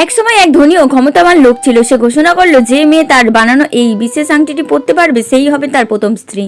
একসময় এক ধনী ও ক্ষমতাবান লোক ছিল। সে ঘোষণা করলো যে মেয়ে তার বানানো এই বিশেষ আংটিটি পরতে পারবে সেই হবে তার প্রথম স্ত্রী।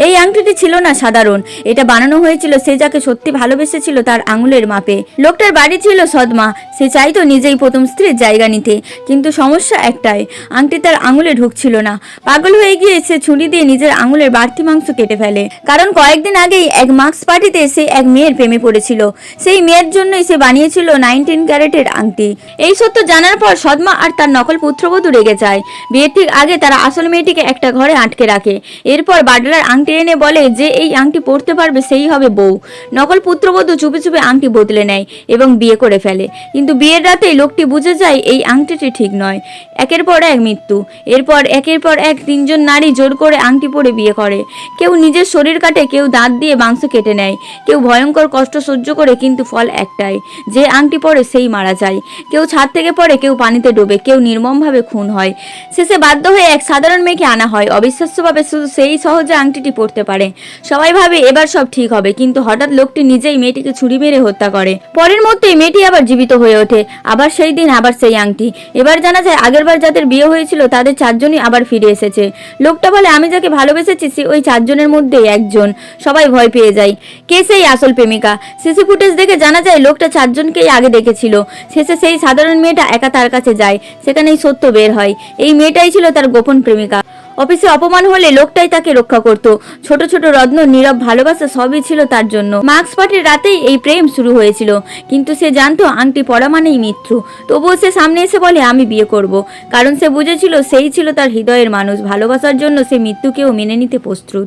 এই আংটিটি ছিল না সাধারণ, এটা বানানো হয়েছিল সে যাকে সত্যি ভালোবেসেছিল তার আঙুলের মাপে। লোকটার বাড়ি ছিল সদমা, সে চাইতো নিজেই প্রথম স্ত্রীর জায়গা নিতে, কিন্তু সমস্যা একটাই, আংটি তার আঙুলে ঢুকছিল না। পাগল হয়ে গিয়ে সে ছুরি দিয়ে নিজের আঙুলের বাড়তি মাংস কেটে ফেলে, কারণ কয়েকদিন আগেই এক মার্কস পার্টিতে সে এক মেয়ের প্রেমে পড়েছিল। সেই মেয়ের জন্যই সে বানিয়েছিল 19 ক্যারেটের আংটি। এই সত্য জানার পর সদমা আর তার নকল পুত্রবধূ রেগে যায়। বিয়ের ঠিক আগে তারা আসল মেয়েটিকে একটা ঘরে আটকে রাখে। এরপর বাটলার আংটি এনে বলে যে এই আংটি পরতে পারবে সেই হবে বউ। নকল পুত্রবধূ চুপি চুপি আংটি বদলে নেয় এবং বিয়ে করে ফেলে। কিন্তু বিয়ের রাতেই লোকটি বুঝে যায় এই আংটিটি ঠিক নয়। একের পর এক মৃত্যু, এরপর একের পর এক 3জন নারী জোর করে আংটি পরে বিয়ে করে। কেউ নিজের শরীর কাটে, কেউ দাঁত দিয়ে মাংস কেটে নেয়, কেউ ভয়ঙ্কর কষ্ট সহ্য করে, কিন্তু ফল একটাই, যে আংটি পরে সেই মারা যায়। কেউ ছাদ থেকে পড়ে, কেউ পানিতে ডোবে, কেউ নির্মমভাবে খুন হয়। শেষে বাধ্য হয়ে এক সাধারণ মেয়েকে আনা হয়। অবিশ্বাস্যভাবে শুধু সেই সহজে আংটিটি পরতে পারে। সবাই ভাবে এবার সব ঠিক হবে, কিন্তু হঠাৎ লোকটি নিজেই মেয়েটিকে ছুরি মেরে হত্যা করে। পরের মধ্যেই মেয়েটি আবার জীবিত হয়ে ওঠে। আবার সেই দিন, আবার সেই আংটি। এবার জানা যায় আগেরবার যাদের বিয়ে হয়েছিল তাদের 4জনই আবার ফিরে এসেছে। লোকটা বলে আমি যাকে ভালোবেসেছি সে ওই 4জনের মধ্যেই একজন। সবাই ভয় পেয়ে যায়, কে সেই আসল প্রেমিকা। সিসি ফুটেজ দেখে জানা যায় লোকটা 4জনকেই আগে দেখেছিল। শেষে সেই সাধারণ মেয়েটা একা তার কাছে যায়, সেখানেই সত্য বের হয়, এই মেয়েটাই ছিল তার গোপন প্রেমিকা। অফিসে অপমান হলে লোকটাই তাকে রক্ষা করত। ছোট ছোট রত্ন, নীরব ভালোবাসা সবই ছিল তার জন্য। মার্কস পার্টির রাতেই এই প্রেম শুরু হয়েছিল, কিন্তু সে জানতো আংটি পরা মানেই মৃত্যু। তবুও সে সামনে এসে বলে আমি বিয়ে করব, কারণ সে বুঝেছিল সেই ছিল তার হৃদয়ের মানুষ। ভালোবাসার জন্য সে মৃত্যুকেও মেনে নিতে প্রস্তুত।